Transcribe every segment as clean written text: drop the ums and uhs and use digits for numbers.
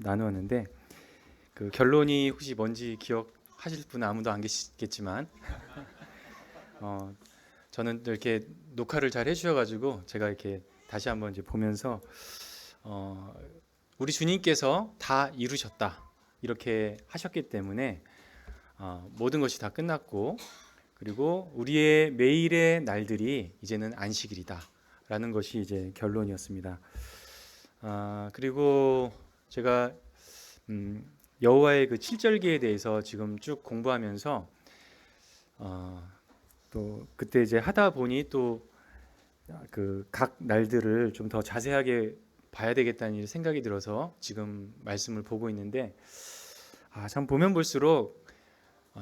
나누었는데 그 결론이 혹시 뭔지 기억하실 분은 아무도 안 계시겠지만 저는 이렇게 녹화를 잘 해주셔가지고 제가 이렇게 다시 한번 이제 보면서 우리 주님께서 다 이루셨다 이렇게 하셨기 때문에 모든 것이 다 끝났고 그리고 우리의 매일의 날들이 이제는 안식일이다라는 것이 이제 결론이었습니다. 그리고 제가 여호와의 그 7절기에 대해서 지금 쭉 공부하면서 또 그때 이제 하다 보니 또 그 각 날들을 좀 더 자세하게 봐야 되겠다는 생각이 들어서 지금 말씀을 보고 있는데 참 보면 볼수록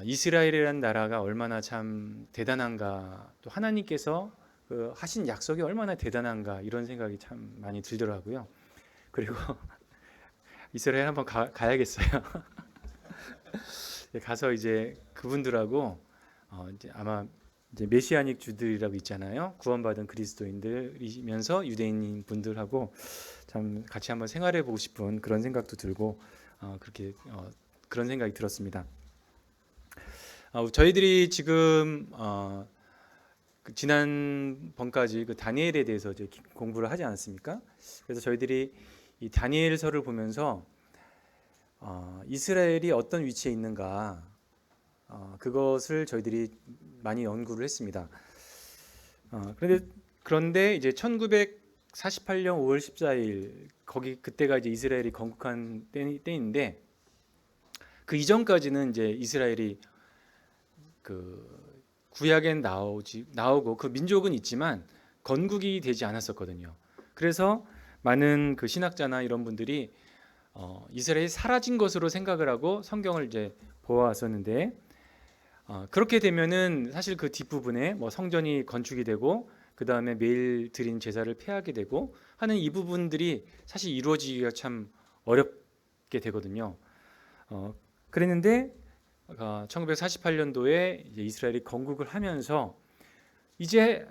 이스라엘이라는 나라가 얼마나 참 대단한가 또 하나님께서 그 하신 약속이 얼마나 대단한가 이런 생각이 참 많이 들더라고요. 그리고 이스라엘 한번 가야겠어요. 가서 이제 그분들하고 이제 아마 이제 메시아닉 주들이라고 있잖아요. 구원받은 그리스도인들이면서 유대인 분들하고 참 같이 한번 생활해 보고 싶은 그런 생각도 들고 그렇게 그런 생각이 들었습니다. 저희들이 지금 그 지난번까지 그 다니엘에 대해서 이제 공부를 하지 않았습니까? 그래서 저희들이 이 다니엘서를 보면서 이스라엘이 어떤 위치에 있는가 그것을 저희들이 많이 연구를 했습니다. 그런데 이제 1948년 5월 14일 거기 그때가 이제 이스라엘이 건국한 때인데 그 이전까지는 이제 이스라엘이 그 구약엔 나오고 그 민족은 있지만 건국이 되지 않았었거든요. 그래서 많은 그 신학자나 이런 분들이 이스라엘이 사라진 것으로 생각을 하고 성경을 이제 보아왔었는데 그렇게 되면은 사실 그 뒷부분에 뭐 성전이 건축이 되고 그 다음에 매일 드린 제사를 폐하게 되고 하는 이 부분들이 사실 이루어지기가 참 어렵게 되거든요. 그랬는데 1948년도에 이제 이스라엘이 건국을 하면서 이제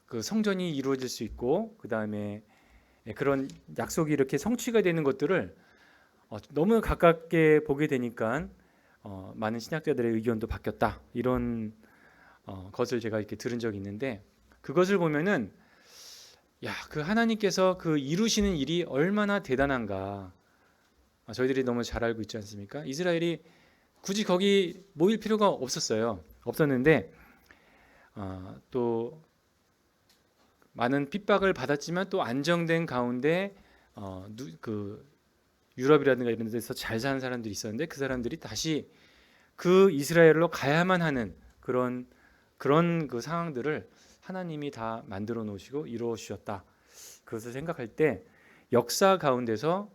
그 성전이 이루어질 수 있고 그 다음에 그런 약속이 이렇게 성취가 되는 것들을 너무 가깝게 보게 되니까 많은 신학자들의 의견도 바뀌었다 이런 것을 제가 이렇게 들은 적이 있는데 그것을 보면은 그 하나님께서 그 이루시는 일이 얼마나 대단한가 저희들이 너무 잘 알고 있지 않습니까? 이스라엘이 굳이 거기 모일 필요가 없었는데 또 많은 핍박을 받았지만 또 안정된 가운데 그 유럽이라든가 이런 데서 잘 사는 사람들이 있었는데 그 사람들이 다시 그 이스라엘로 가야만 하는 그런 그 상황들을 하나님이 다 만들어 놓으시고 이루어 주셨다. 그것을 생각할 때 역사 가운데서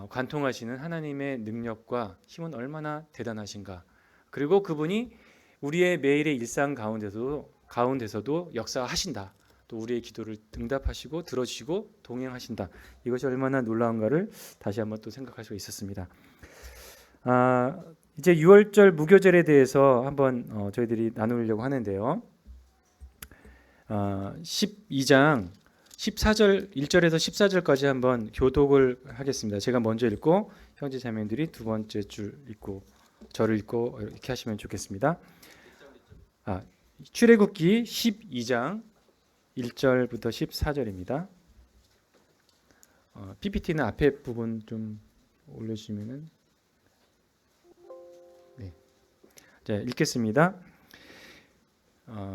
관통하시는 하나님의 능력과 힘은 얼마나 대단하신가. 그리고 그분이 우리의 매일의 일상 가운데서도 역사하신다. 또 우리의 기도를 응답하시고 들어주시고 동행하신다. 이것이 얼마나 놀라운가를 다시 한번 또 생각할 수 있었습니다. 이제 6월절 무교절에 대해서 한번 저희들이 나누려고 하는데요. 12장 14절 1절에서 14절까지 한번 교독을 하겠습니다. 제가 먼저 읽고 형제 자매들이 두 번째 줄 읽고 저를 읽고 이렇게 하시면 좋겠습니다. 출애굽기 12장 1절부터 14절입니다. PPT는 앞에 부분 좀 올려주시면은 네. 자, 읽겠습니다.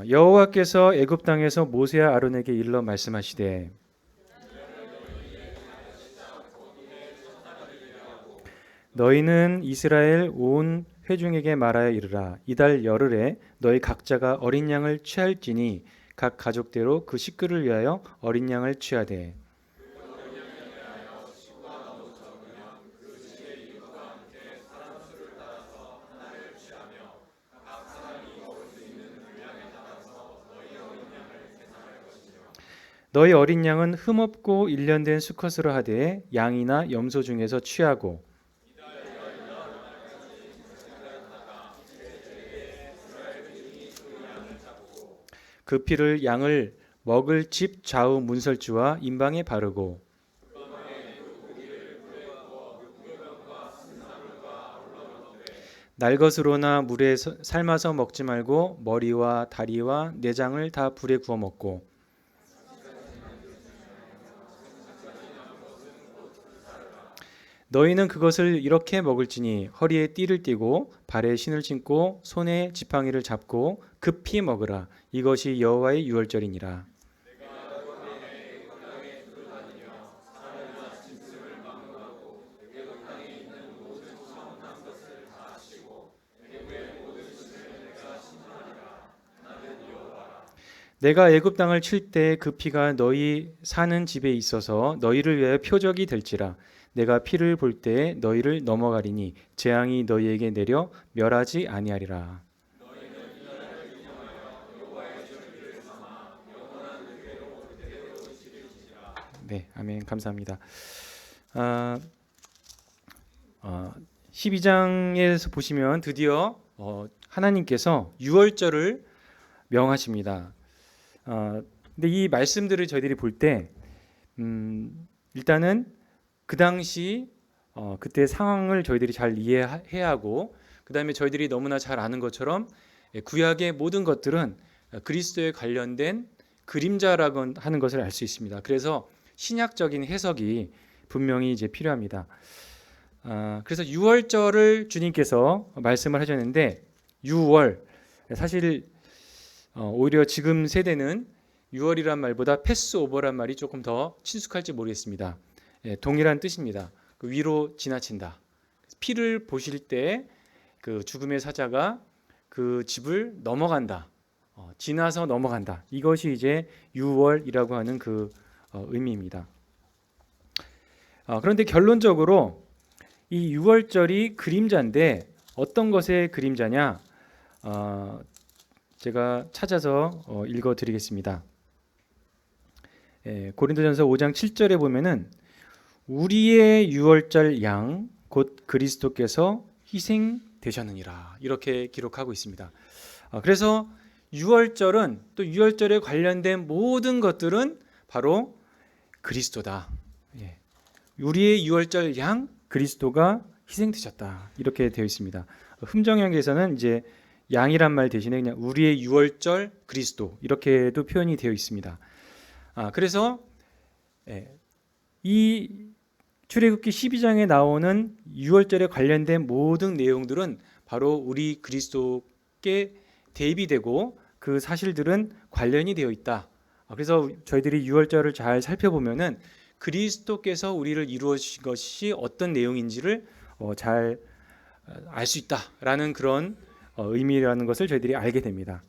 여호와께서 애굽 땅에서 모세와 아론에게 일러 말씀하시되 너희는 이스라엘 온 회중에게 말하여 이르라 이달 열흘에 너희 각자가 어린 양을 취할지니 각 가족대로 그 식구를 위하여 어린 양을 취하되 너희 어린 양은 흠없고 일련된 수컷으로 하되 양이나 염소 중에서 취하고 그 피를 양을 먹을 집 좌우 문설주와 임방에 바르고 날 것으로나 물에 삶아서 먹지 말고 머리와 다리와 내장을 다 불에 구워 먹고 너희는 그것을 이렇게 먹을지니 허리에 띠를 띠고 발에 신을 신고 손에 지팡이를 잡고 급히 먹으라. 이것이 여호와의 유월절이니라. 내가 애굽 땅을 칠 때 그 피가 너희 사는 집에 있어서 너희를 위하여 표적이 될지라. 내가 피를 볼 때 너희를 넘어가리니 재앙이 너희에게 내려 멸하지 아니하리라. 네, 아멘. 감사합니다. 아, 12장에서 보시면 드디어 하나님께서 유월절을 명하십니다. 근데 이 말씀들을 저희들이 볼 때 일단은 그 당시 그때 상황을 저희들이 잘 이해해야 하고 그 다음에 저희들이 너무나 잘 아는 것처럼 구약의 모든 것들은 그리스도에 관련된 그림자라고 하는 것을 알 수 있습니다. 그래서 신약적인 해석이 분명히 이제 필요합니다. 그래서 유월절을 주님께서 말씀을 하셨는데 유월 사실 오히려 지금 세대는 유월이란 말보다 패스오버란 말이 조금 더 친숙할지 모르겠습니다. 동일한 뜻입니다. 그 위로 지나친다. 피를 보실 때 그 죽음의 사자가 그 집을 넘어간다. 지나서 넘어간다. 이것이 이제 유월이라고 하는 그 의미입니다. 그런데 결론적으로 이 유월절이 그림자인데 어떤 것의 그림자냐? 제가 찾아서 읽어드리겠습니다. 고린도전서 5장 7절에 보면은 우리의 유월절 양 곧 그리스도께서 희생되셨느니라 이렇게 기록하고 있습니다. 그래서 유월절은 또 유월절에 관련된 모든 것들은 바로 그리스도다. 우리의 유월절 양 그리스도가 희생되셨다 이렇게 되어 있습니다. 흠정역에서는 이제 양이란 말 대신에 그냥 우리의 유월절 그리스도 이렇게도 표현이 되어 있습니다. 그래서 이 출애굽기 12장에 나오는 유월절에 관련된 모든 내용들은 바로 우리 그리스도께 대비되고 그 사실들은 관련이 되어 있다. 그래서 저희들이 유월절을 잘 살펴보면은 그리스도께서 우리를 이루어주신 것이 어떤 내용인지를 잘 알 수 있다라는 그런 의미라는 것을 저희들이 알게 됩니다.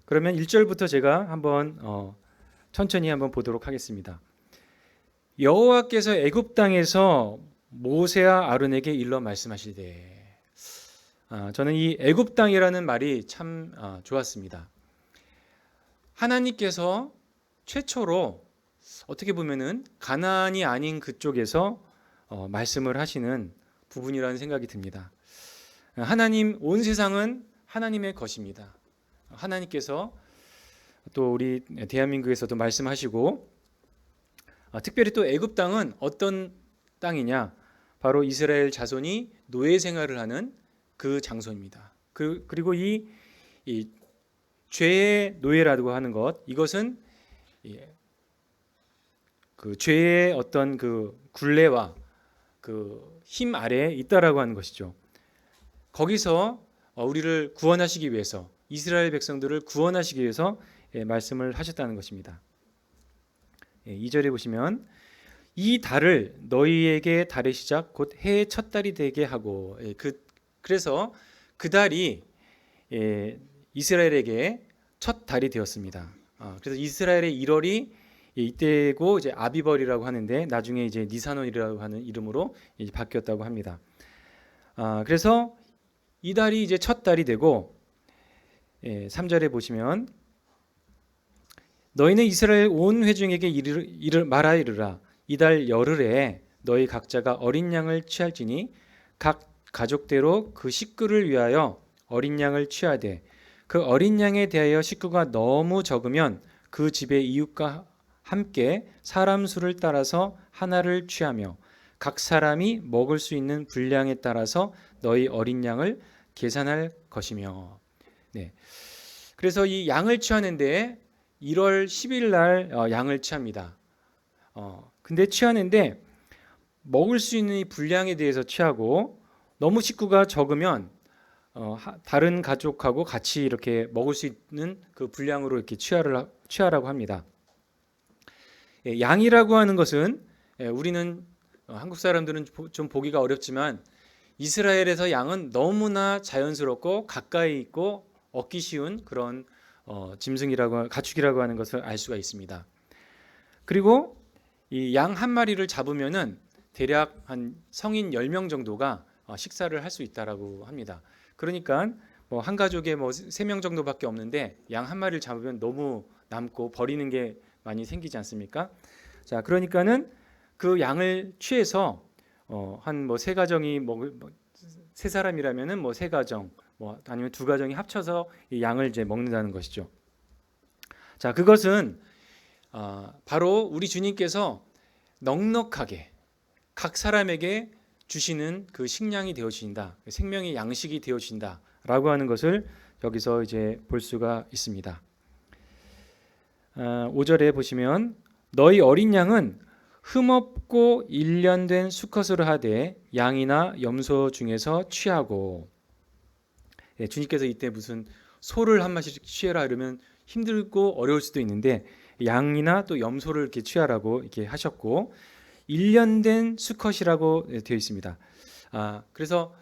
그러면 1절부터 제가 한번 천천히 한번 보도록 하겠습니다. 여호와께서 애굽 땅에서 모세와 아론에게 일러 말씀하시되 저는 이 애굽 땅이라는 말이 참 좋았습니다. 하나님께서 최초로 어떻게 보면은 가나안이 아닌 그쪽에서 말씀을 하시는 부분이라는 생각이 듭니다. 하나님 온 세상은 하나님의 것입니다. 하나님께서 또 우리 대한민국에서도 말씀하시고 특별히 또 애굽 땅은 어떤 땅이냐? 바로 이스라엘 자손이 노예 생활을 하는 그 장소입니다. 그리고 이 죄의 노예라고 하는 것 이것은 그 죄의 어떤 그 굴레와 그 힘 아래에 있다라고 하는 것이죠. 거기서 우리를 구원하시기 위해서 이스라엘 백성들을 구원하시기 위해서 말씀을 하셨다는 것입니다. 2절에 보시면 이 달을 너희에게 달의 시작 곧 해의 첫 달이 되게 하고 그래서 그 달이 이스라엘에게 첫 달이 되었습니다. 그래서 이스라엘의 1월이 이때고 이제 아비벌이라고 하는데 나중에 이제 니산월이라고 하는 이름으로 이제 바뀌었다고 합니다. 그래서 이 달이 이제 첫 달이 되고 3절에 보시면 너희는 이스라엘 온 회중에게 말하이르라 이달 열흘에 너희 각자가 어린 양을 취할지니 각 가족대로 그 식구를 위하여 어린 양을 취하되 그 어린 양에 대하여 식구가 너무 적으면 그 집의 이웃과 함께 사람 수를 따라서 하나를 취하며 각 사람이 먹을 수 있는 분량에 따라서 너희 어린 양을 계산할 것이며. 네. 그래서 이 양을 취하는데 1월 10일 날 양을 취합니다. 근데 취하는데 먹을 수 있는 이 분량에 대해서 취하고, 너무 식구가 적으면 다른 가족하고 같이 이렇게 먹을 수 있는 그 분량으로 이렇게 취하라고 합니다. 양이라고 하는 것은 우리는 한국 사람들은 좀 보기가 어렵지만 이스라엘에서 양은 너무나 자연스럽고 가까이 있고 얻기 쉬운 그런 가축이라고 하는 것을 알 수가 있습니다. 그리고 이 양 한 마리를 잡으면은 대략 한 성인 10명 정도가 식사를 할 수 있다라고 합니다. 그러니까 뭐 한 가족에 뭐 3명 정도밖에 없는데 양 한 마리를 잡으면 너무 남고 버리는 게 많이 생기지 않습니까? 자, 그러니까는 그 양을 취해서 한 뭐 3가정이 먹을, 세 사람이라면은 뭐 3가정, 뭐 아니면 2가정이 합쳐서 이 양을 이제 먹는다는 것이죠. 자, 그것은 바로 우리 주님께서 넉넉하게 각 사람에게 주시는 그 식량이 되어진다, 생명의 양식이 되어진다라고 하는 것을 여기서 이제 볼 수가 있습니다. 5절에 보시면 너희 어린 양은 흠없고 일련된 수컷으로 하되 양이나 염소 중에서 취하고. 주님께서 이때 무슨 소를 한 마리씩 취해라 이러면 힘들고 어려울 수도 있는데 양이나 또 염소를 이렇게 취하라고 이렇게 하셨고, 일련된 수컷이라고 되어 있습니다. 그래서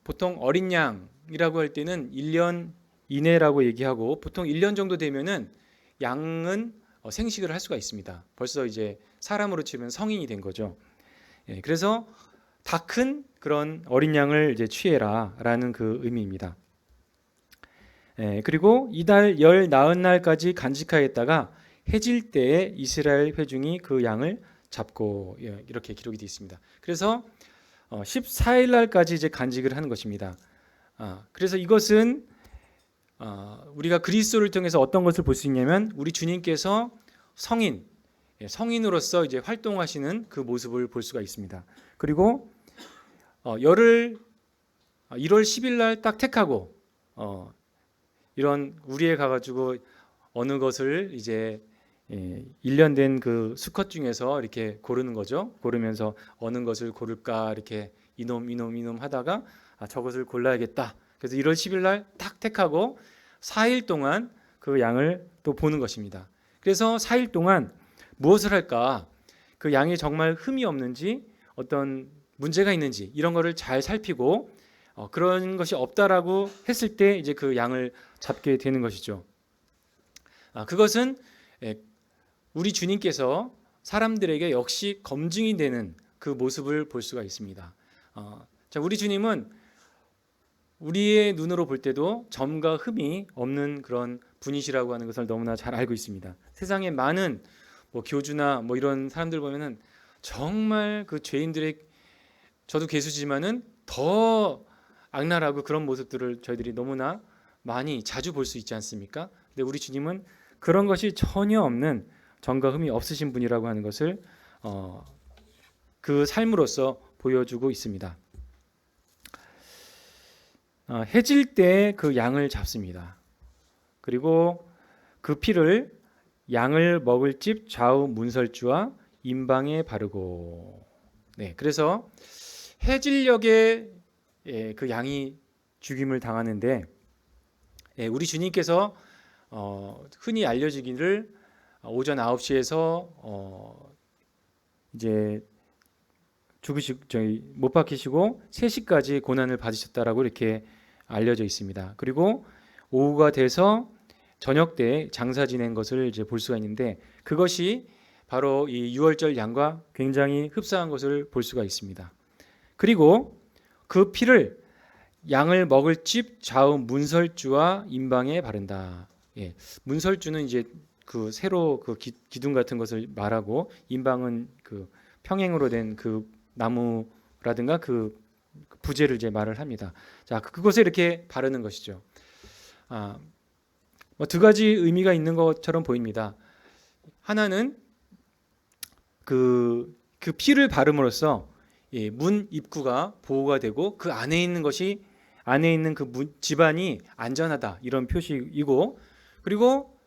보통 어린 양이라고 할 때는 1년 이내라고 얘기하고, 보통 1년 정도 되면은 양은 생식을 할 수가 있습니다. 벌써 이제 사람으로 치면 성인이 된 거죠. 그래서 다 큰 그런 어린 양을 이제 취해라라는 그 의미입니다. 그리고 이달 열 나흔 날까지 간직하였다가 해질 때에 이스라엘 회중이 그 양을 잡고, 이렇게 기록이 되어 있습니다. 그래서 14일 날까지 이제 간직을 하는 것입니다. 그래서 이것은 우리가 그리스도를 통해서 어떤 것을 볼 수 있냐면 우리 주님께서 성인으로서 이제 활동하시는 그 모습을 볼 수가 있습니다. 그리고 열을 1월 10일 날 딱 택하고 이런 우리에 가가지고 어느 것을 이제 1년 된 그 수컷 중에서 이렇게 고르는 거죠. 고르면서 어느 것을 고를까 이렇게 이놈 하다가 저것을 골라야겠다. 그래서 1월 10일 날 딱 택하고 4일 동안 그 양을 또 보는 것입니다. 그래서 4일 동안 무엇을 할까? 그 양이 정말 흠이 없는지, 어떤 문제가 있는지 이런 거를 잘 살피고 그런 것이 없다라고 했을 때 이제 그 양을 잡게 되는 것이죠. 그것은 우리 주님께서 사람들에게 역시 검증이 되는 그 모습을 볼 수가 있습니다. 자, 우리 주님은 우리의 눈으로 볼 때도 점과 흠이 없는 그런 분이시라고 하는 것을 너무나 잘 알고 있습니다. 세상에 많은 뭐 교주나 뭐 이런 사람들 보면은 정말 그 죄인들의, 저도 괴수지만은 더 악랄하고 그런 모습들을 저희들이 너무나 많이 자주 볼 수 있지 않습니까? 근데 우리 주님은 그런 것이 전혀 없는, 점과 흠이 없으신 분이라고 하는 것을 그 삶으로서 보여주고 있습니다. 해질 때 그 양을 잡습니다. 그리고 그 피를 양을 먹을 집 좌우 문설주와 임방에 바르고. 그래서 해질녘에 그 양이 죽임을 당하는데, 우리 주님께서 흔히 알려지기를 오전 9시에서 이제 못 박히시고 3시까지 고난을 받으셨다라고 이렇게 알려져 있습니다. 그리고 오후가 돼서 저녁 때 장사 지낸 것을 이제 볼 수가 있는데, 그것이 바로 이 유월절 양과 굉장히 흡사한 것을 볼 수가 있습니다. 그리고 그 피를 양을 먹을 집 좌우 문설주와 임방에 바른다. 문설주는 이제 그 세로 그 기둥 같은 것을 말하고, 임방은 그 평행으로 된 그 나무라든가 그 부재를 이제 말을 합니다. 자, 그것에 이렇게 바르는 것이죠. 뭐 2가지 의미가 있는 것처럼 보입니다. 하나는 그 그 피를 바름으로써 문 입구가 보호가 되고 그 안에 있는 그 집안이 안전하다 이런 표시이고 그리고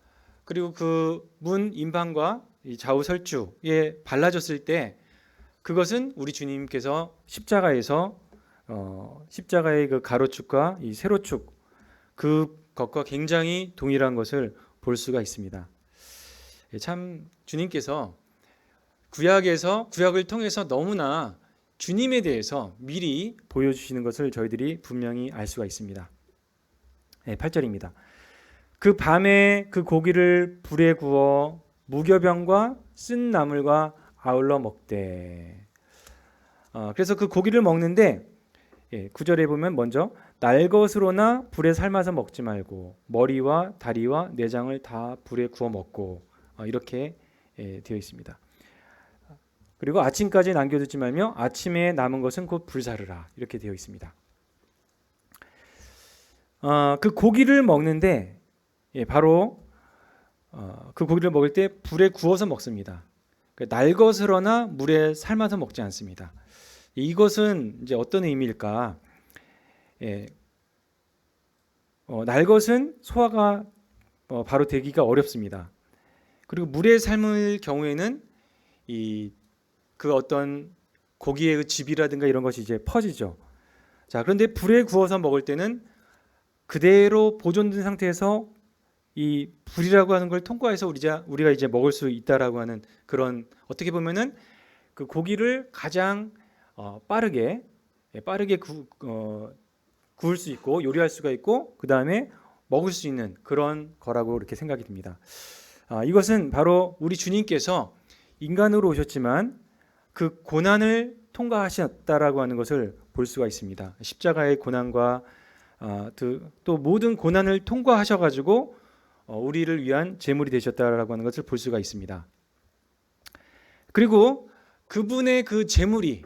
그 문 임방과 이 좌우 설주에 발라졌을 때 그것은 우리 주님께서 십자가에서 십자가의 그 가로축과 이 세로축 그것과 굉장히 동일한 것을 볼 수가 있습니다. 참 주님께서 구약을 통해서 너무나 주님에 대해서 미리 보여주시는 것을 저희들이 분명히 알 수가 있습니다. 8절입니다. 그 밤에 그 고기를 불에 구워 무교병과 쓴 나물과 아울러 먹되. 그래서 그 고기를 먹는데 9절에 보면 먼저 날것으로나 불에 삶아서 먹지 말고 머리와 다리와 내장을 다 불에 구워 먹고 이렇게 되어 있습니다. 그리고 아침까지 남겨두지 말며 아침에 남은 것은 곧 불사르라 이렇게 되어 있습니다. 그 고기를 먹는데 바로 그 고기를 먹을 때 불에 구워서 먹습니다. 날것으로나 물에 삶아서 먹지 않습니다. 이것은 이제 어떤 의미일까? 날것은 소화가 바로 되기가 어렵습니다. 그리고 물에 삶을 경우에는 그 어떤 고기의 그 즙이라든가 이런 것이 이제 퍼지죠. 자, 그런데 불에 구워서 먹을 때는 그대로 보존된 상태에서 이 불이라고 하는 걸 통과해서 우리가 이제 먹을 수 있다라고 하는 그런 어떻게 보면은 그 고기를 가장 빠르게 구울 수 있고 요리할 수가 있고 그 다음에 먹을 수 있는 그런 거라고 이렇게 생각이 듭니다. 이것은 바로 우리 주님께서 인간으로 오셨지만 그 고난을 통과하셨다라고 하는 것을 볼 수가 있습니다. 십자가의 고난과 또 모든 고난을 통과하셔가지고 우리를 위한 제물이 되셨다라고 하는 것을 볼 수가 있습니다. 그리고 그분의 그 제물이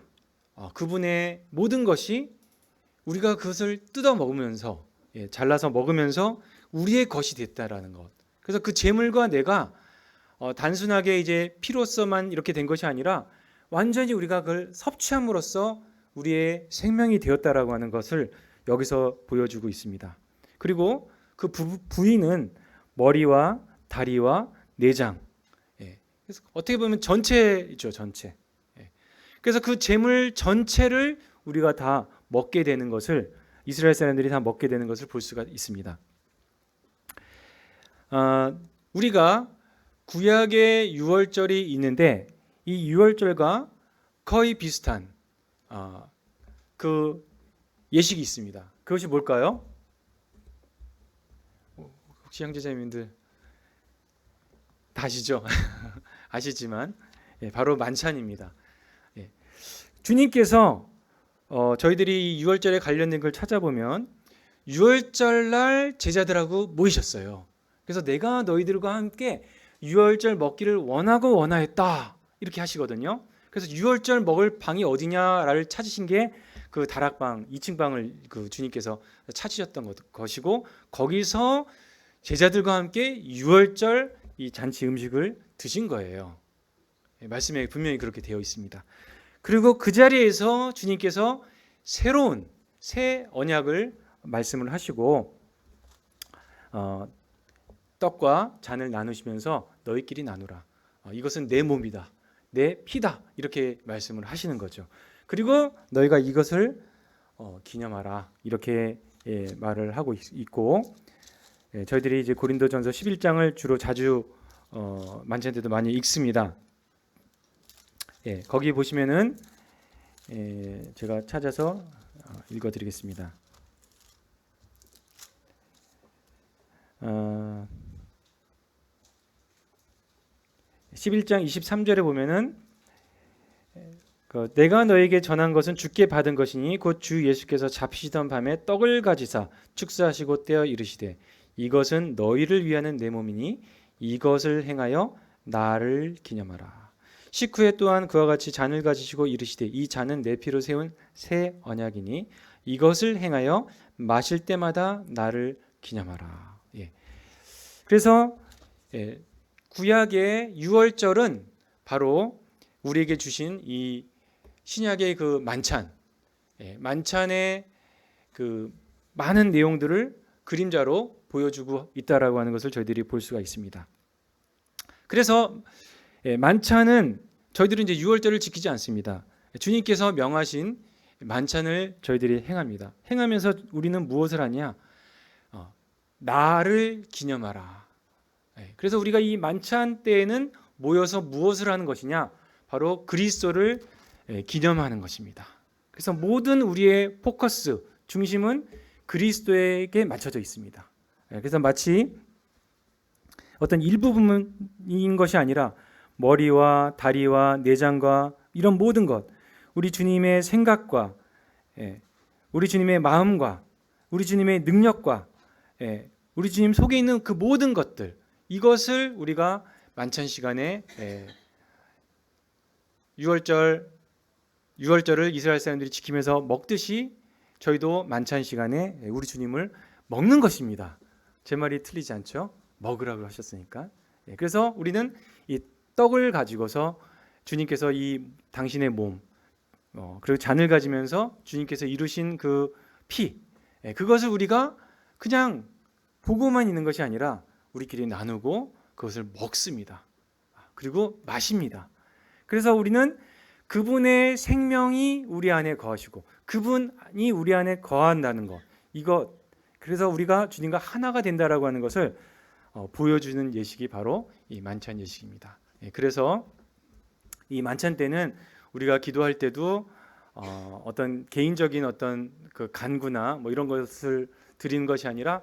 그분의 모든 것이 우리가 그것을 뜯어 먹으면서 잘라서 먹으면서 우리의 것이 됐다라는 것. 그래서 그 제물과 내가 단순하게 이제 피로서만 이렇게 된 것이 아니라 완전히 우리가 그걸 섭취함으로써 우리의 생명이 되었다라고 하는 것을 여기서 보여주고 있습니다. 그리고 그 부위는 머리와 다리와 내장. 그래서 어떻게 보면 전체죠, 전체. 그래서 그 제물 전체를 우리가 다 먹게 되는 것을 이스라엘 사람들이 다 먹게 되는 것을 볼 수가 있습니다. 우리가 구약의 유월절이 있는데 이 유월절과 거의 비슷한 그 예식이 있습니다. 그것이 뭘까요? 혹시 형제자매님들 다 아시죠? 아시지만 바로 만찬입니다. 주님께서 저희들이 이 유월절에 관련된 걸 찾아보면 유월절 날 제자들하고 모이셨어요. 그래서 내가 너희들과 함께 유월절 먹기를 원하였다 이렇게 하시거든요. 그래서 유월절 먹을 방이 어디냐를 찾으신 게 그 다락방 2층 방을 그 주님께서 찾으셨던 것이고 거기서 제자들과 함께 유월절 이 잔치 음식을 드신 거예요. 말씀에 분명히 그렇게 되어 있습니다. 그리고 그 자리에서 주님께서 새로운 새 언약을 말씀을 하시고 떡과 잔을 나누시면서 너희끼리 나누라. 이것은 내 몸이다. 내 피다. 이렇게 말씀을 하시는 거죠. 그리고 너희가 이것을 기념하라. 이렇게 말을 하고 있고 저희들이 이제 고린도전서 11장을 주로 자주 만찬 때도 많이 읽습니다. 거기 보시면은 제가 찾아서 읽어드리겠습니다. 11장 23절에 보면은 내가 너에게 전한 것은 주께 받은 것이니 곧 주 예수께서 잡히시던 밤에 떡을 가지사 축사하시고 떼어 이르시되 이것은 너희를 위하는 내 몸이니 이것을 행하여 나를 기념하라. 식후에 또한 그와 같이 잔을 가지시고 이르시되 이 잔은 내 피로 세운 새 언약이니 이것을 행하여 마실 때마다 나를 기념하라. 그래서 구약의 유월절은 바로 우리에게 주신 이 신약의 그 만찬, 만찬의 그 많은 내용들을 그림자로 보여주고 있다라고 하는 것을 저희들이 볼 수가 있습니다. 그래서 만찬은 저희들은 이제 유월절을 지키지 않습니다. 주님께서 명하신 만찬을 저희들이 행합니다. 행하면서 우리는 무엇을 하냐? 나를 기념하라. 그래서 우리가 이 만찬 때에는 모여서 무엇을 하는 것이냐? 바로 그리스도를 기념하는 것입니다. 그래서 모든 우리의 포커스, 중심은 그리스도에게 맞춰져 있습니다. 그래서 마치 어떤 일부분인 것이 아니라 머리와 다리와 내장과 이런 모든 것, 우리 주님의 생각과 우리 주님의 마음과 우리 주님의 능력과 우리 주님 속에 있는 그 모든 것들, 이것을 우리가 만찬 시간에 유월절을 이스라엘 사람들이 지키면서 먹듯이 저희도 만찬 시간에 우리 주님을 먹는 것입니다. 제 말이 틀리지 않죠? 먹으라고 하셨으니까. 그래서 우리는 이 떡을 가지고서 주님께서 이 당신의 몸 그리고 잔을 가지면서 주님께서 이루신 그 피, 그것을 우리가 그냥 보고만 있는 것이 아니라 우리끼리 나누고 그것을 먹습니다. 그리고 마십니다. 그래서 우리는 그분의 생명이 우리 안에 거하시고 그분이 우리 안에 거한다는 것, 그래서 우리가 주님과 하나가 된다라고 하는 것을 보여주는 예식이 바로 이 만찬 예식입니다. 그래서 이 만찬 때는 우리가 기도할 때도 어떤 개인적인 어떤 그 간구나 뭐 이런 것을 드리는 것이 아니라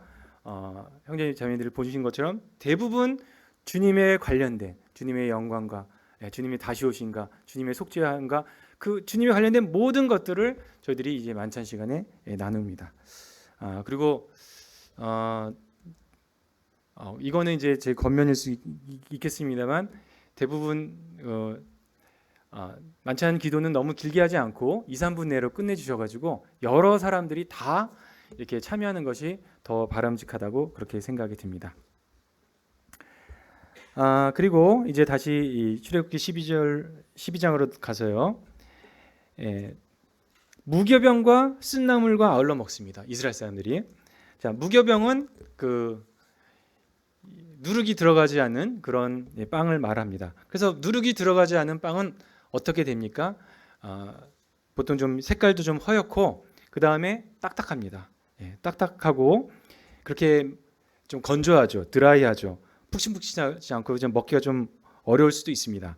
형제님 자매님들이 보여주신 것처럼 대부분 주님에 관련된 주님의 영광과 주님의 다시 오심과 주님의 속죄함과 그 주님에 관련된 모든 것들을 저희들이 이제 만찬 시간에 나눕니다. 그리고 이거는 이제 제 겉면일 수 있겠습니다만 대부분 만찬 기도는 너무 길게 하지 않고 2, 3분 내로 끝내주셔가지고 여러 사람들이 다 이렇게 참여하는 것이 더 바람직하다고 그렇게 생각이 듭니다. 그리고 이제 다시 이 출애굽기 12장으로 가서요. 무교병과 쓴나물과 아울러 먹습니다. 이스라엘 사람들이. 자, 무교병은 그 누룩이 들어가지 않은 그런 빵을 말합니다. 그래서 누룩이 들어가지 않은 빵은 어떻게 됩니까? 보통 좀 색깔도 좀 허옇고 그 다음에 딱딱합니다. 딱딱하고 그렇게 좀 건조하죠. 드라이하죠. 푹신푹신하지 않고 좀 먹기가 좀 어려울 수도 있습니다.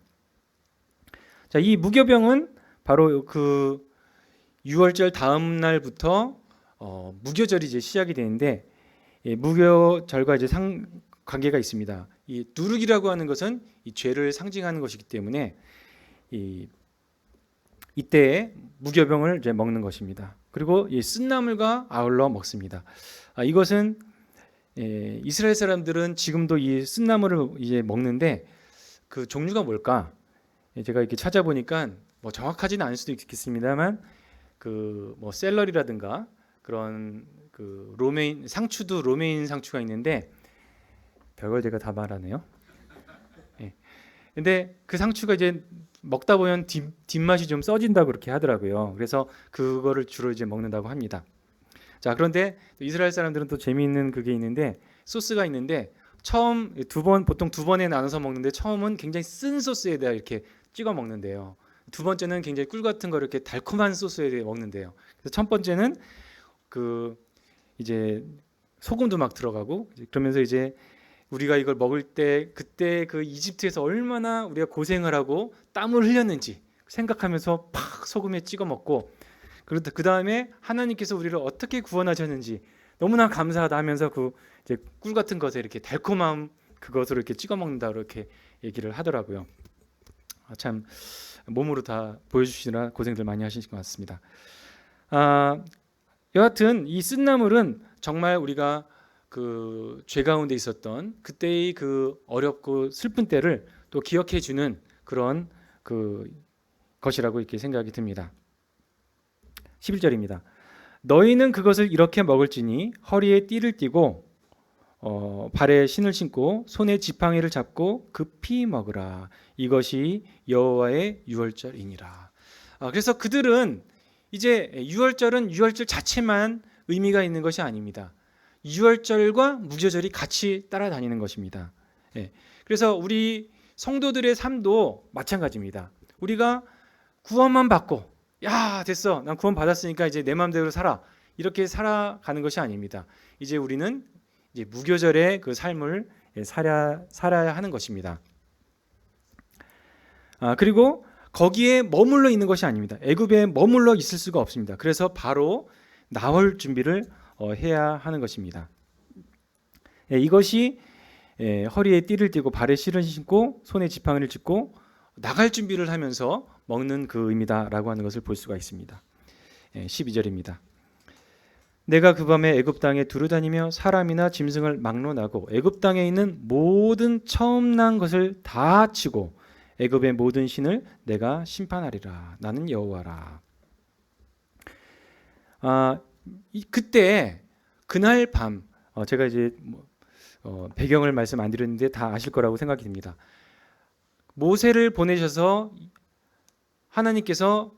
자, 이 무교병은 바로 그 유월절 다음 날부터 무교절이 이제 시작이 되는데 무교절과 이제 관계가 있습니다. 이 누룩이라고 하는 것은 이 죄를 상징하는 것이기 때문에 이때 무교병을 이제 먹는 것입니다. 그리고 이 쓴나물과 아울러 먹습니다. 이것은 이스라엘 사람들은 지금도 이 쓴나물을 이제 먹는데 그 종류가 뭘까? 제가 이렇게 찾아보니까 뭐 정확하지는 않을 수도 있겠습니다만 그 뭐 샐러리라든가 그런 그 로메인 상추도 로메인 상추가 있는데 별걸 제가 다 말하네요. 근데 그 상추가 이제 먹다 보면 뒷맛이 좀 써진다고 그렇게 하더라고요. 그래서 그거를 주로 이제 먹는다고 합니다. 자, 그런데 이스라엘 사람들은 또 재미있는 그게 있는데 소스가 있는데 보통 두 번에 나눠서 먹는데 처음은 굉장히 쓴 소스에 대해 이렇게 찍어 먹는데요. 두 번째는 굉장히 꿀 같은 거 이렇게 달콤한 소스에 대해 먹는데요. 그래서 첫 번째는 그 이제 소금도 막 들어가고 그러면서 이제 우리가 이걸 먹을 때 그때 그 이집트에서 얼마나 우리가 고생을 하고 땀을 흘렸는지 생각하면서 팍 소금에 찍어 먹고 그 다음에 하나님께서 우리를 어떻게 구원하셨는지 너무나 감사하다 하면서 그 이제 꿀 같은 것에 이렇게 달콤함 그것으로 이렇게 찍어 먹는다 이렇게 얘기를 하더라고요. 참 몸으로 다 보여주시느라 고생들 많이 하신 것 같습니다. 여하튼 이 쓴나물은 정말 우리가 그 죄 가운데 있었던 그때의 그 어렵고 슬픈 때를 또 기억해 주는 그런 그 것이라고 이렇게 생각이 듭니다. 11절입니다. 너희는 그것을 이렇게 먹을지니 허리에 띠를 띠고 발에 신을 신고 손에 지팡이를 잡고 급히 먹으라. 이것이 여호와의 유월절이니라. 그래서 그들은 이제 유월절은 유월절 자체만 의미가 있는 것이 아닙니다. 유월절과 무교절이 같이 따라다니는 것입니다. 그래서 우리 성도들의 삶도 마찬가지입니다. 우리가 구원만 받고 야 됐어 난 구원 받았으니까 이제 내 마음대로 살아 이렇게 살아가는 것이 아닙니다. 이제 우리는 이제 무교절의 그 삶을 살아야 하는 것입니다. 그리고 거기에 머물러 있는 것이 아닙니다. 애굽에 머물러 있을 수가 없습니다. 그래서 바로 나올 준비를 해야 하는 것입니다. 이것이 허리에 띠를 띠고 발에 실을 신고 손에 지팡이를 짚고 나갈 준비를 하면서 먹는 그 의미다라고 하는 것을 볼 수가 있습니다. 12절입니다. 내가 그 밤에 애굽 땅에 두루다니며 사람이나 짐승을 막론하고 애굽 땅에 있는 모든 처음 난 것을 다 치고 애굽의 모든 신을 내가 심판하리라. 나는 여호와라. 그때 그날 밤 제가 이제 배경을 말씀 안 드렸는데 다 아실 거라고 생각이 듭니다. 모세를 보내셔서 하나님께서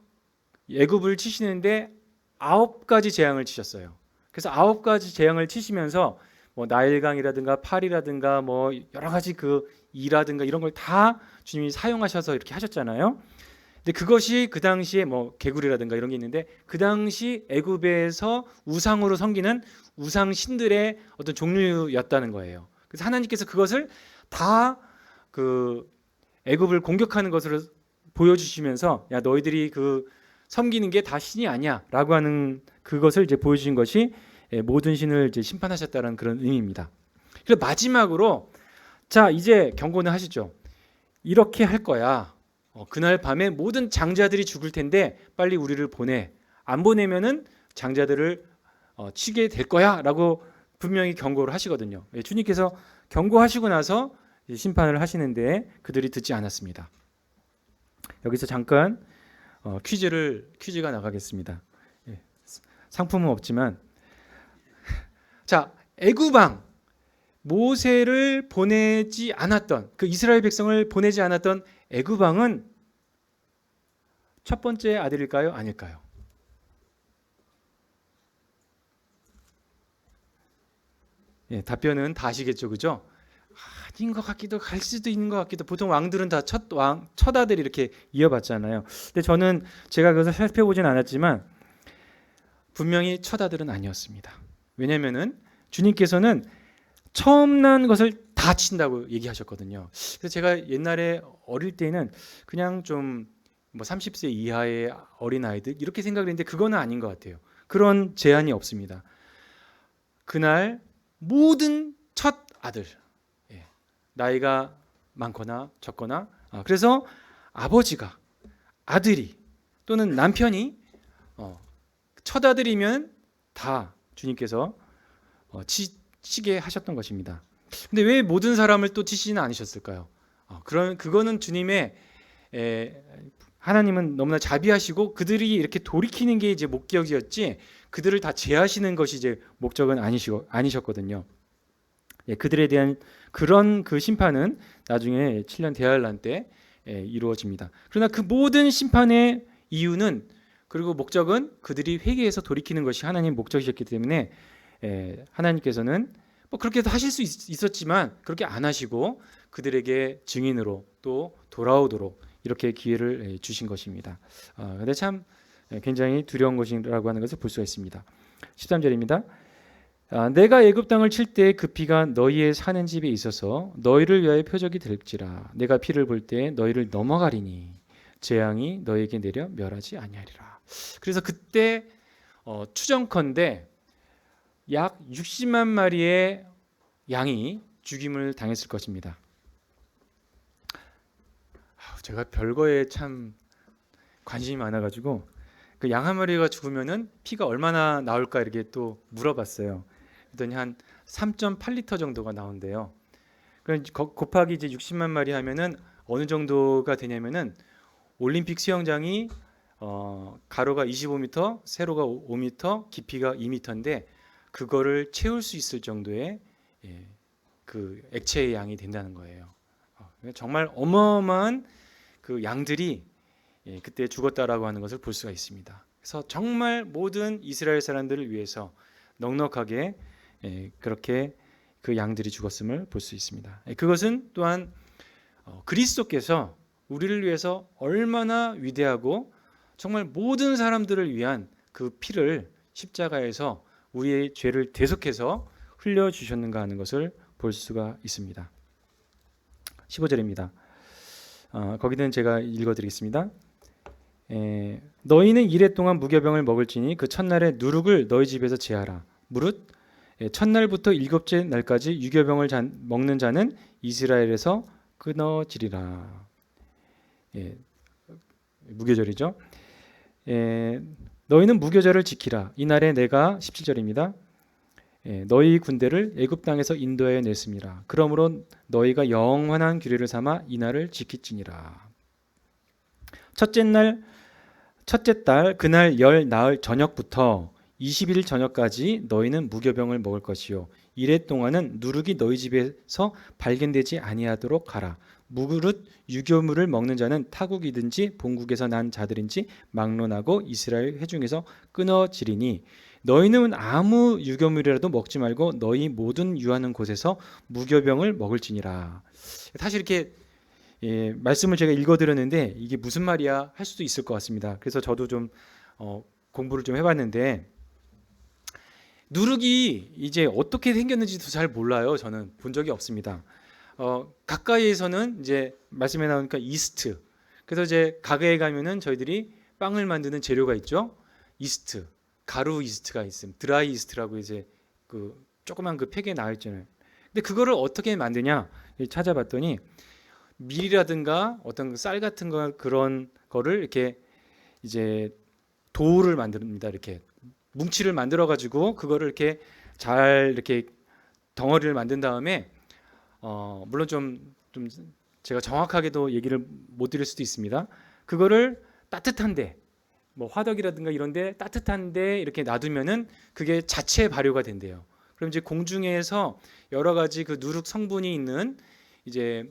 애굽을 치시는데 9가지 재앙을 치셨어요. 그래서 9가지 재앙을 치시면서 뭐 나일강이라든가 팔이라든가 뭐 여러 가지 그 이라든가 이런 걸 다 주님이 사용하셔서 이렇게 하셨잖아요. 근데 그것이 그 당시에 뭐 개구리라든가 이런 게 있는데 그 당시 애굽에서 우상으로 섬기는 우상 신들의 어떤 종류였다는 거예요. 그래서 하나님께서 그것을 다 그 애굽을 공격하는 것으로 보여주시면서 야 너희들이 그 섬기는 게 다 신이 아니야라고 하는 그것을 이제 보여주신 것이 모든 신을 이제 심판하셨다는 그런 의미입니다. 그리고 마지막으로 자 이제 경고는 하시죠. 이렇게 할 거야. 그날 밤에 모든 장자들이 죽을 텐데 빨리 우리를 보내. 안 보내면은 장자들을 치게 될 거야라고 분명히 경고를 하시거든요. 주님께서 경고하시고 나서 심판을 하시는데 그들이 듣지 않았습니다. 여기서 잠깐 퀴즈가 나가겠습니다. 상품은 없지만 자 애굽왕 모세를 보내지 않았던 그 이스라엘 백성을 보내지 않았던 애굽왕은 첫 번째 아들일까요? 아닐까요? 답변은 다 아시겠죠, 그죠? 아닌 것 같기도 갈 수도 있는 것 같기도. 보통 왕들은 다 첫 아들이 이렇게 이어봤잖아요. 근데 저는 제가 그것을 살펴보진 않았지만 분명히 첫 아들은 아니었습니다. 왜냐하면은 주님께서는 처음 난 것을 다 친다고 얘기하셨거든요. 그래서 제가 옛날에 어릴 때는 그냥 좀 뭐 30세 이하의 어린 아이들 이렇게 생각을 했는데 그거는 아닌 것 같아요. 그런 제한이 없습니다. 그날 모든 첫 아들 나이가 많거나 적거나 그래서 아버지가 아들이 또는 남편이 첫 아들이면 다 주님께서 치게 하셨던 것입니다. 근데 왜 모든 사람을 또 치시지는 않으셨을까요? 그거는 주님의 하나님은 너무나 자비하시고 그들이 이렇게 돌이키는 게 이제 목적이었지 그들을 다 제하시는 것이 이제 목적은 아니셨거든요. 그들에 대한 그런 그 심판은 나중에 7년 대환란 때 이루어집니다. 그러나 그 모든 심판의 이유는 그리고 목적은 그들이 회개해서 돌이키는 것이 하나님의 목적이셨기 때문에 하나님께서는 뭐 그렇게도 하실 수 있었지만 그렇게 안 하시고 그들에게 증인으로 또 돌아오도록 이렇게 기회를 주신 것입니다. 근데 참 굉장히 두려운 것이라고 하는 것을 볼 수가 있습니다. 13절입니다. 내가 애굽 땅을 칠 때 그 피가 너희의 사는 집에 있어서 너희를 위하여 표적이 될지라. 내가 피를 볼 때 너희를 넘어가리니 재앙이 너희에게 내려 멸하지 아니하리라. 그래서 그때 추정컨대 약 60만 마리의 양이 죽임을 당했을 것입니다. 제가 별거에 참 관심이 많아가지고 그 양 한 마리가 죽으면은 피가 얼마나 나올까 이렇게 또 물어봤어요. 그랬더니 한 3.8리터 정도가 나온대요. 그럼 곱하기 이제 60만 마리 하면은 어느 정도가 되냐면은 올림픽 수영장이 가로가 25m, 세로가 5m, 깊이가 2m인데 그거를 채울 수 있을 정도의 그 액체의 양이 된다는 거예요. 정말 어마어마한 그 양들이 그때 죽었다라고 하는 것을 볼 수가 있습니다. 그래서 정말 모든 이스라엘 사람들을 위해서 넉넉하게 그렇게 그 양들이 죽었음을 볼 수 있습니다. 그것은 또한 그리스도께서 우리를 위해서 얼마나 위대하고 정말 모든 사람들을 위한 그 피를 십자가에서 우리의 죄를 대속해서 흘려주셨는가 하는 것을 볼 수가 있습니다. 15절입니다. 거기는 제가 읽어드리겠습니다. 너희는 이레 동안 무교병을 먹을지니 그 첫날에 누룩을 너희 집에서 제하라. 무릇 첫날부터 일곱째 날까지 유교병을 먹는 자는 이스라엘에서 끊어지리라. 무교절이죠. 너희는 무교절을 지키라. 이날에 내가 17절입니다. 너희 군대를 애굽 땅에서 인도하여 냈음이라. 그러므로 너희가 영원한 규례를 삼아 이날을 지킬지니라. 첫째 달 그날 열 나흘 저녁부터 20일 저녁까지 너희는 무교병을 먹을 것이요 이래 동안은 누룩이 너희 집에서 발견되지 아니하도록 하라. 무릇 유교물을 먹는 자는 타국이든지 본국에서 난 자들인지 막론하고 이스라엘 회중에서 끊어지리니 너희는 아무 유교물이라도 먹지 말고 너희 모든 유하는 곳에서 무교병을 먹을지니라. 사실 이렇게 말씀을 제가 읽어드렸는데 이게 무슨 말이야 할 수도 있을 것 같습니다. 그래서 저도 좀 공부를 좀 해봤는데 누룩이 이제 어떻게 생겼는지도 잘 몰라요. 저는 본 적이 없습니다. 가까이에서는 이제 말씀에 나오니까 이스트. 그래서 이제 가게에 가면은 저희들이 빵을 만드는 재료가 있죠. 이스트, 가루 이스트가 있음. 드라이 이스트라고 이제 그 조그만 그 팩에 나와 있잖아요. 근데 그거를 어떻게 만드냐 찾아봤더니 밀이라든가 어떤 쌀 같은 거 그런 거를 이렇게 이제 도우를 만듭니다. 이렇게 뭉치를 만들어 가지고 그거를 이렇게 잘 이렇게 덩어리를 만든 다음에 물론 좀 제가 정확하게도 얘기를 못 드릴 수도 있습니다. 그거를 따뜻한데 뭐 화덕이라든가 이런데 따뜻한데 이렇게 놔두면은 그게 자체 발효가 된대요. 그럼 이제 공중에서 여러 가지 그 누룩 성분이 있는 이제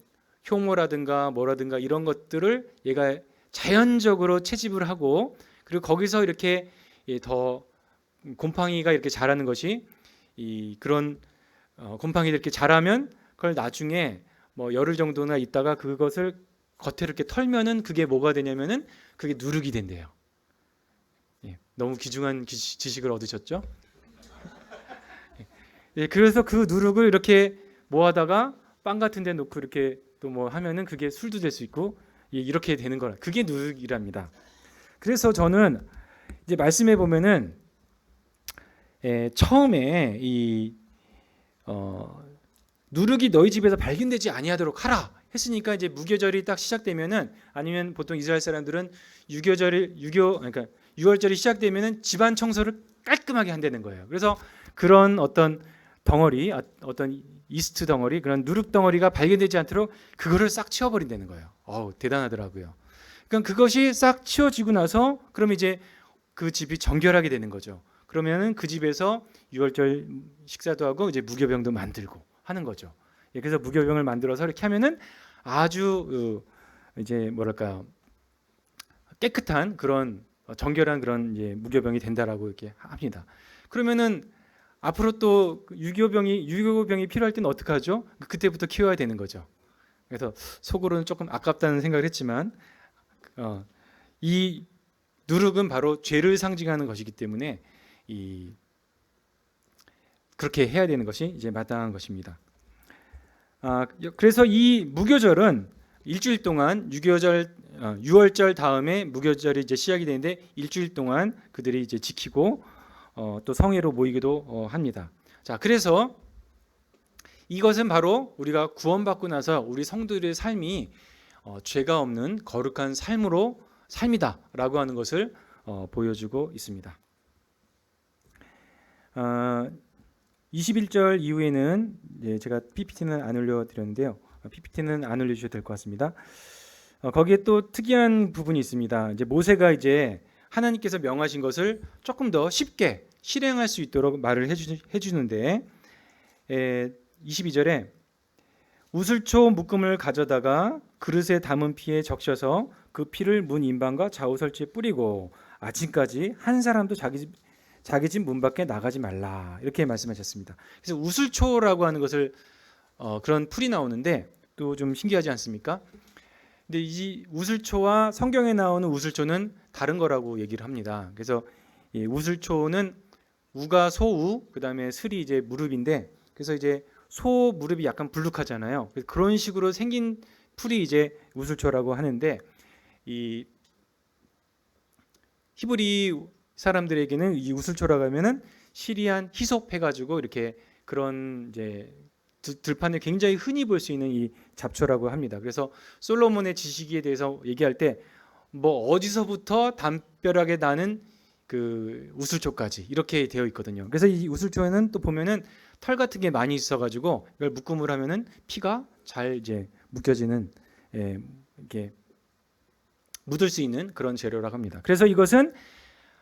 효모라든가 뭐라든가 이런 것들을 얘가 자연적으로 채집을 하고 그리고 거기서 이렇게 더 곰팡이가 이렇게 자라는 것이 그런 곰팡이들 이렇게 자라면 그걸 나중에 뭐 열흘 정도나 있다가 그것을 겉에 이렇게 털면은 그게 뭐가 되냐면은 그게 누룩이 된대요. 너무 귀중한 지식을 얻으셨죠? 그래서 그 누룩을 이렇게 모아다가 빵 같은 데 놓고 이렇게 또 뭐 하면은 그게 술도 될 수 있고 이렇게 되는 거라. 그게 누룩이랍니다. 그래서 저는 이제 말씀해 보면은 처음에 누룩이 너희 집에서 발견되지 아니하도록 하라 했으니까 이제 무교절이 딱 시작되면은 아니면 보통 이스라엘 사람들은 그러니까 6월절이 시작되면은 집안 청소를 깔끔하게 한다는 거예요. 그래서 그런 어떤 덩어리, 어떤 이스트 덩어리, 그런 누룩 덩어리가 발견되지 않도록 그거를 싹 치워버린다는 거예요. 대단하더라고요. 그러니까 그것이 싹 치워지고 나서 그럼 이제 그 집이 정결하게 되는 거죠. 그러면은 그 집에서 6월절 식사도 하고 이제 무교병도 만들고 하는 거죠. 그래서 무교병을 만들어서 이렇게 하면은 아주 이제 뭐랄까 깨끗한 그런 정결한 그런 이제 무교병이 된다라고 이렇게 합니다. 그러면은 앞으로 또 유교병이 필요할 때는 어떻게 하죠? 그때부터 키워야 되는 거죠. 그래서 속으로는 조금 아깝다는 생각을 했지만 이 누룩은 바로 죄를 상징하는 것이기 때문에 그렇게 해야 되는 것이 이제 마땅한 것입니다. 그래서 이 무교절은 일주일 동안 6월절 다음에 무교절이 이제 시작이 되는데 일주일 동안 그들이 이제 지키고 또 성회로 모이기도 합니다. 자, 그래서 이것은 바로 우리가 구원받고 나서 우리 성도들의 삶이 죄가 없는 거룩한 삶이다라고 하는 것을 보여주고 있습니다. 21절 이후에는 제가 PPT는 안 올려드렸는데요. PPT는 안 올려주셔도 될 것 같습니다. 거기에 또 특이한 부분이 있습니다. 이제 모세가 이제 하나님께서 명하신 것을 조금 더 쉽게 실행할 수 있도록 말을 해주는데 22절에 우슬초 묶음을 가져다가 그릇에 담은 피에 적셔서 그 피를 문 인방과 좌우설치에 뿌리고 아침까지 한 사람도 자기 집 문 밖에 나가지 말라, 이렇게 말씀하셨습니다. 그래서 우슬초라고 하는 것을 그런 풀이 나오는데 또 좀 신기하지 않습니까? 근데 이 우슬초와 성경에 나오는 우슬초는 다른 거라고 얘기를 합니다. 그래서 이 우슬초는 우가 소우, 그다음에 슬이 이제 무릎인데, 그래서 이제 소 무릎이 약간 불룩하잖아요. 그런 식으로 생긴 풀이 이제 우슬초라고 하는데, 이 히브리 사람들에게는 이 우슬초라고 하면은 시리안 히솝 해가지고 이렇게 그런 이제 들판에 굉장히 흔히 볼 수 있는 이 잡초라고 합니다. 그래서 솔로몬의 지식에 대해서 얘기할 때 뭐 어디서부터 담벼락에 나는 그 우슬초까지 이렇게 되어 있거든요. 그래서 이 우슬초에는 또 보면은 털 같은 게 많이 있어가지고 이걸 묶음을 하면은 피가 잘 이제 묶여지는, 이렇게 묻을 수 있는 그런 재료라고 합니다. 그래서 이것은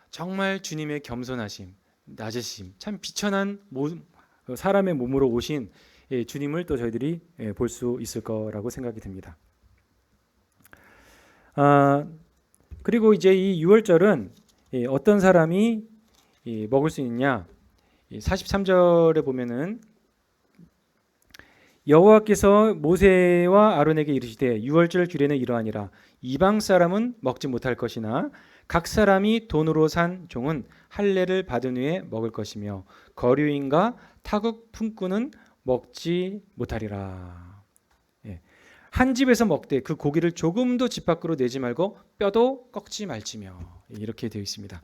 정말 주님의 겸손하심, 낮으심, 참 비천한 사람의 몸으로 오신 주님을 또 저희들이 볼 수 있을 거라고 생각이 듭니다. 그리고 이제 이 유월절은 어떤 사람이 먹을 수 있냐? 43절에 보면은 여호와께서 모세와 아론에게 이르시되 유월절 규례는 이러하니라. 이방 사람은 먹지 못할 것이나 각 사람이 돈으로 산 종은 할례를 받은 후에 먹을 것이며 거류인과 타국 품꾼은 먹지 못하리라. 한 집에서 먹되 그 고기를 조금도 집 밖으로 내지 말고 뼈도 꺾지 말지며, 이렇게 되어 있습니다.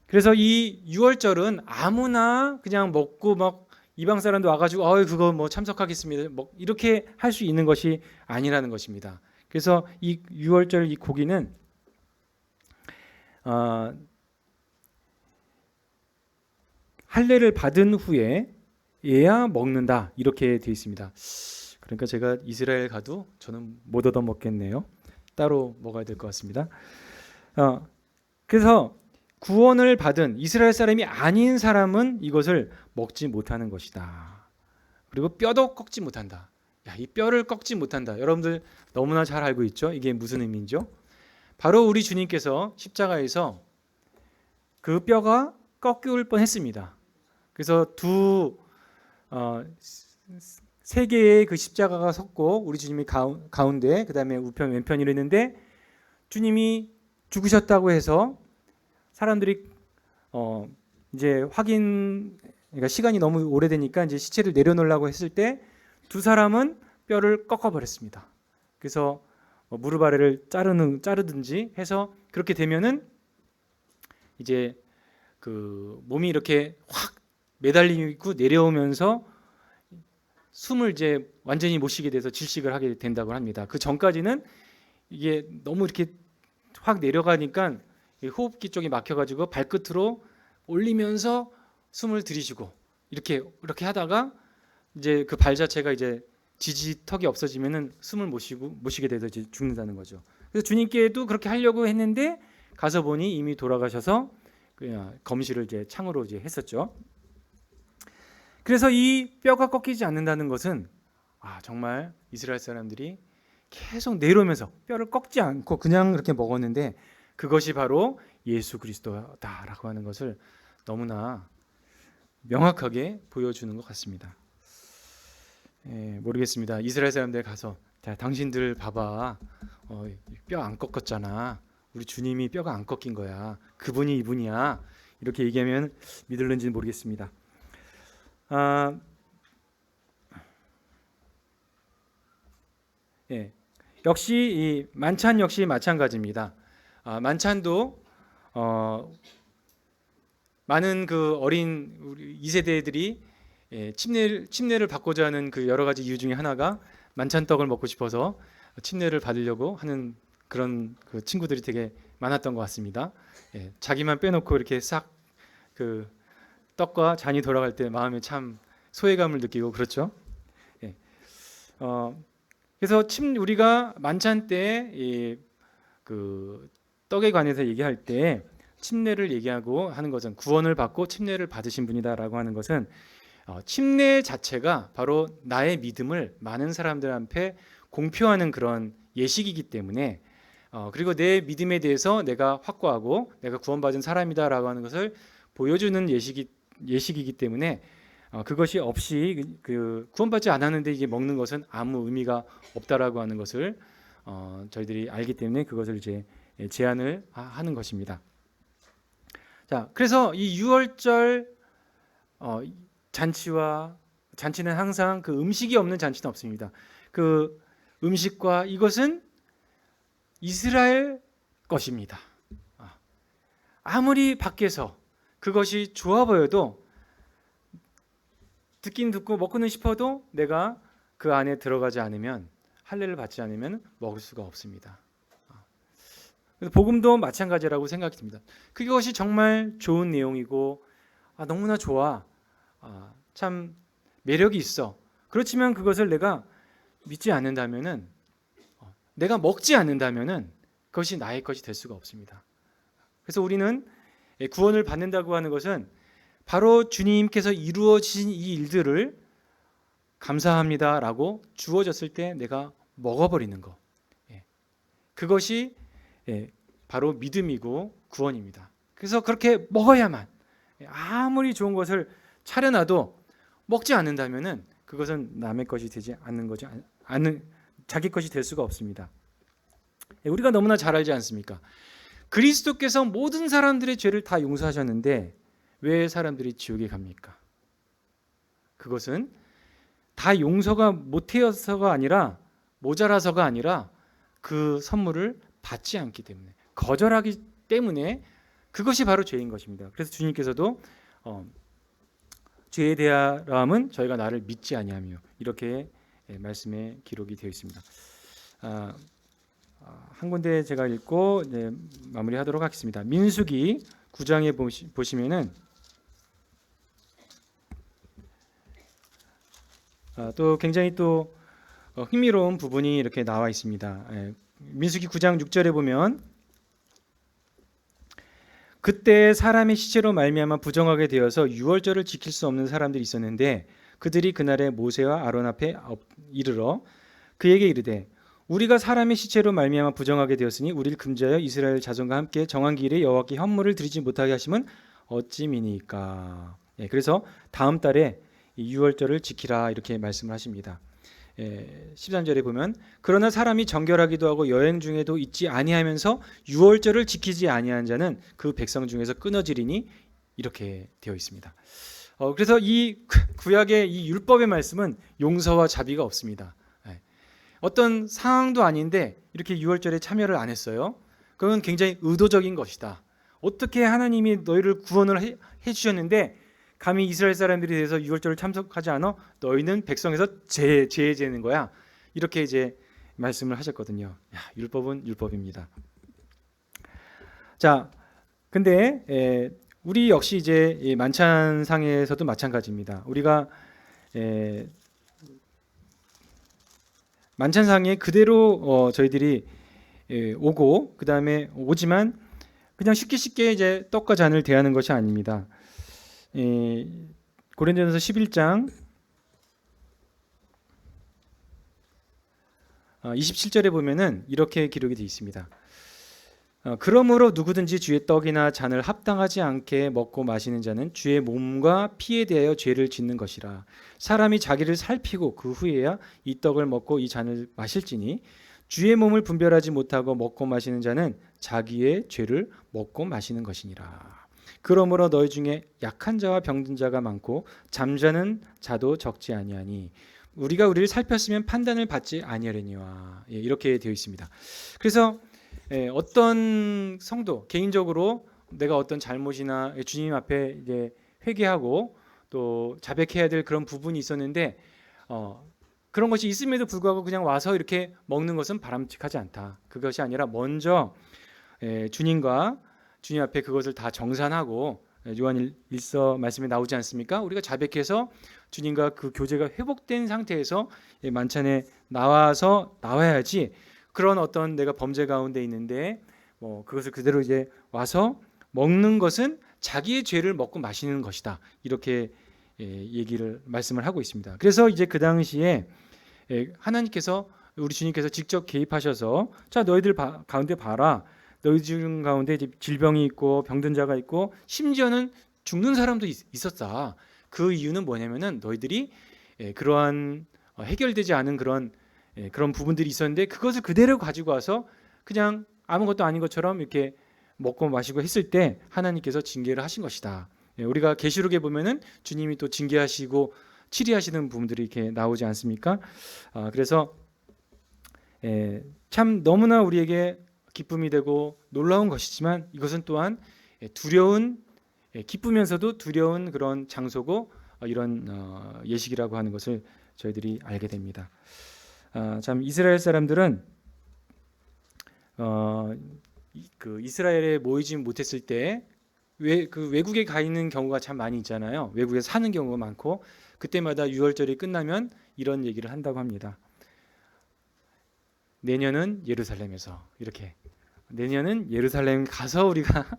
그래서 이 유월절은 아무나 그냥 먹고 막 이방 사람도 와가지고 그거 뭐 참석하겠습니다, 뭐 이렇게 할 수 있는 것이 아니라는 것입니다. 그래서 이 유월절 이 고기는 할례를 받은 후에 예야 먹는다, 이렇게 되어 있습니다. 그러니까 제가 이스라엘 가도 저는 못 얻어 먹겠네요. 따로 먹어야 될 것 같습니다. 그래서 구원을 받은 이스라엘 사람이 아닌 사람은 이것을 먹지 못하는 것이다. 그리고 뼈도 꺾지 못한다. 이 뼈를 꺾지 못한다. 여러분들 너무나 잘 알고 있죠? 이게 무슨 의미인죠? 바로 우리 주님께서 십자가에서 그 뼈가 꺾일 뻔했습니다. 그래서 세 개의 그 십자가가 섰고 우리 주님이 가운데, 그 다음에 우편 왼편이 있는데, 주님이 죽으셨다고 해서 사람들이 이제 그러니까 시간이 너무 오래되니까 이제 시체를 내려놓으려고 했을 때 두 사람은 뼈를 꺾어버렸습니다. 그래서 무릎 아래를 자르든지 해서 그렇게 되면은 이제 그 몸이 이렇게 확 매달리고 내려오면서 숨을 이제 완전히 못 쉬게 돼서 질식을 하게 된다고 합니다. 그 전까지는 이게 너무 이렇게 확 내려가니까 호흡기 쪽이 막혀가지고 발끝으로 올리면서 숨을 들이쉬고 이렇게 하다가 이제 그 발 자체가 이제 지지턱이 없어지면은 숨을 못 쉬게 돼서 이제 죽는다는 거죠. 그래서 주님께도 그렇게 하려고 했는데 가서 보니 이미 돌아가셔서 검시를 이제 창으로 이제 했었죠. 그래서 이 뼈가 꺾이지 않는다는 것은 정말 이스라엘 사람들이 계속 내려오면서 뼈를 꺾지 않고 그냥 그렇게 먹었는데 그것이 바로 예수 그리스도다라고 하는 것을 너무나 명확하게 보여주는 것 같습니다. 모르겠습니다. 이스라엘 사람들 가서 자, 당신들 봐봐, 뼈 안 꺾었잖아. 우리 주님이 뼈가 안 꺾인 거야. 그분이 이분이야. 이렇게 얘기하면 믿을는지는 모르겠습니다. 역시 이 만찬 역시 마찬가지입니다. 만찬도 많은 그 어린 우리 2세대들이 침례를 받고자 하는 그 여러 가지 이유 중에 하나가 만찬떡을 먹고 싶어서 침례를 받으려고 하는 그런 그 친구들이 되게 많았던 것 같습니다. 자기만 빼놓고 이렇게 싹 그 떡과 잔이 돌아갈 때 마음에 참 소외감을 느끼고 그렇죠. 그래서 우리가 만찬 때 그 떡에 관해서 얘기할 때 침례를 얘기하고 하는 것은 구원을 받고 침례를 받으신 분이다라고 하는 것은 침례 자체가 바로 나의 믿음을 많은 사람들 앞에 공표하는 그런 예식이기 때문에 그리고 내 믿음에 대해서 내가 확고하고 내가 구원받은 사람이다라고 하는 것을 보여주는 예식이기 때문에 그것이 없이 구원받지 않았는데 이게 먹는 것은 아무 의미가 없다라고 하는 것을 저희들이 알기 때문에 그것을 이제 제안을 하는 것입니다. 자, 그래서 이 유월절 잔치는 항상 그 음식이 없는 잔치는 없습니다. 그 음식과 이것은 이스라엘 것입니다. 아무리 밖에서 그것이 좋아 보여도 듣긴 듣고 먹고는 싶어도 내가 그 안에 들어가지 않으면 할례를 받지 않으면 먹을 수가 없습니다. 그래서 복음도 마찬가지라고 생각이 듭니다. 그것이 정말 좋은 내용이고 너무나 좋아, 참 매력이 있어. 그렇지만 그것을 내가 믿지 않는다면은, 내가 먹지 않는다면은 그것이 나의 것이 될 수가 없습니다. 그래서 우리는 구원을 받는다고 하는 것은 바로 주님께서 이루어진 이 일들을 감사합니다라고 주어졌을 때 내가 먹어버리는 것, 그것이 바로 믿음이고 구원입니다. 그래서 그렇게 먹어야만, 아무리 좋은 것을 차려놔도 먹지 않는다면은 그것은 남의 것이 되지 않는 거죠. 자기 것이 될 수가 없습니다. 우리가 너무나 잘 알지 않습니까? 그리스도께서 모든 사람들의 죄를 다 용서하셨는데 왜 사람들이 지옥에 갑니까? 그것은 다 용서가 못해서가 아니라, 모자라서가 아니라 그 선물을 받지 않기 때문에, 거절하기 때문에 그것이 바로 죄인 것입니다. 그래서 주님께서도 죄에 대함은 저희가 나를 믿지 아니하며, 이렇게 말씀에 기록이 되어 있습니다. 한 군데 제가 읽고 마무리하도록 하겠습니다. 민수기 9장에 보시면은 또 굉장히 또 흥미로운 부분이 이렇게 나와 있습니다. 민수기 9장 6절에 보면, 그때 사람의 시체로 말미암아 부정하게 되어서 유월절을 지킬 수 없는 사람들이 있었는데 그들이 그날에 모세와 아론 앞에 이르러 그에게 이르되, 우리가 사람의 시체로 말미암아 부정하게 되었으니 우리를 금지하여 이스라엘 자손과 함께 정한 기일에 여호와께 현물을 드리지 못하게 하심은 어찌미니까. 그래서 다음 달에 이 유월절을 지키라, 이렇게 말씀을 하십니다. 13절에 보면, 그러나 사람이 정결하기도 하고 여행 중에도 있지 아니하면서 유월절을 지키지 아니한 자는 그 백성 중에서 끊어지리니, 이렇게 되어 있습니다. 그래서 이 구약의 이 율법의 말씀은 용서와 자비가 없습니다. 어떤 상황도 아닌데 이렇게 유월절에 참여를 안 했어요. 그건 굉장히 의도적인 것이다. 어떻게 하나님이 너희를 구원을 해주셨는데 감히 이스라엘 사람들이 대해서 유월절을 참석하지 않아? 너희는 백성에서 제재는 거야. 이렇게 이제 말씀을 하셨거든요. 율법은 율법입니다. 자, 근데 우리 역시 이제 만찬상에서도 마찬가지입니다. 우리가 만찬상에 그대로 저희들이 오고 그 다음에 오지만 그냥 쉽게 이제 떡과 잔을 대하는 것이 아닙니다. 고린도전서 11장 27절에 보면은 이렇게 기록이 되어 있습니다. 그러므로 누구든지 주의 떡이나 잔을 합당하지 않게 먹고 마시는 자는 주의 몸과 피에 대하여 죄를 짓는 것이라. 사람이 자기를 살피고 그 후에야 이 떡을 먹고 이 잔을 마실지니 주의 몸을 분별하지 못하고 먹고 마시는 자는 자기의 죄를 먹고 마시는 것이니라. 그러므로 너희 중에 약한 자와 병든 자가 많고 잠자는 자도 적지 아니하니 우리가 우리를 살폈으면 판단을 받지 아니하려니와. 이렇게 되어 있습니다. 그래서 어떤 성도 개인적으로 내가 어떤 잘못이나 주님 앞에 이제 회개하고 또 자백해야 될 그런 부분이 있었는데 그런 것이 있음에도 불구하고 그냥 와서 이렇게 먹는 것은 바람직하지 않다. 그것이 아니라 먼저 주님과 주님 앞에 그것을 다 정산하고, 요한 1서 말씀에 나오지 않습니까? 우리가 자백해서 주님과 그 교제가 회복된 상태에서 만찬에 나와야지, 그런 어떤 내가 범죄 가운데 있는데 그것을 그대로 이제 와서 먹는 것은 자기의 죄를 먹고 마시는 것이다. 이렇게 얘기를 말씀을 하고 있습니다. 그래서 이제 그 당시에 하나님께서 우리 주님께서 직접 개입하셔서 자 너희들 가운데 봐라. 너희 중 가운데 이제 질병이 있고 병든 자가 있고 심지어는 죽는 사람도 있었다. 그 이유는 뭐냐면은 너희들이 그러한 해결되지 않은 그런 부분들이 있었는데 그것을 그대로 가지고 와서 그냥 아무것도 아닌 것처럼 이렇게 먹고 마시고 했을 때 하나님께서 징계를 하신 것이다. 우리가 계시록에 보면은 주님이 또 징계하시고 치리하시는 부분들이 이렇게 나오지 않습니까? 그래서 참 너무나 우리에게 기쁨이 되고 놀라운 것이지만 이것은 또한 두려운 기쁘면서도 두려운 그런 장소고 이런 예식이라고 하는 것을 저희들이 알게 됩니다. 참 이스라엘 사람들은 그 이스라엘에 모이지 못했을 때 그 외국에 가 있는 경우가 참 많이 있잖아요. 외국에 사는 경우가 많고 그때마다 유월절이 끝나면 이런 얘기를 한다고 합니다. 내년은 예루살렘에서 이렇게 내년은 예루살렘 가서 우리가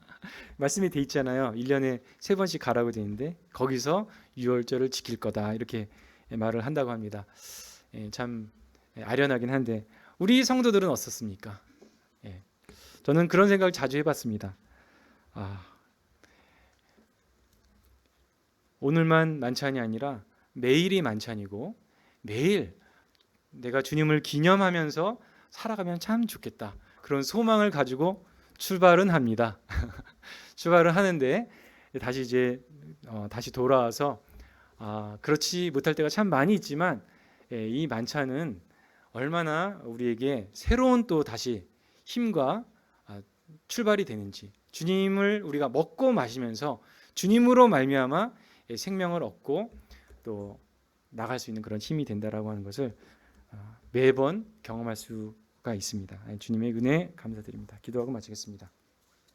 말씀이 돼 있잖아요. 1년에 3번씩 가라고 돼 있는데 거기서 유월절을 지킬 거다 이렇게 말을 한다고 합니다. 참 아련하긴 한데 우리 성도들은 어떻습니까? 저는 그런 생각을 자주 해봤습니다. 오늘만 만찬이 아니라 매일이 만찬이고 매일 내가 주님을 기념하면서 살아가면 참 좋겠다. 그런 소망을 가지고 출발은 합니다. 출발을 하는데 다시 이제 다시 돌아와서 그렇지 못할 때가 참 많이 있지만 이 만찬은 얼마나 우리에게 새로운 또 다시 힘과 출발이 되는지 주님을 우리가 먹고 마시면서 주님으로 말미암아 생명을 얻고 또 나갈 수 있는 그런 힘이 된다라고 하는 것을 매번 경험할 수가 있습니다. 주님의 은혜 감사드립니다. 기도하고 마치겠습니다.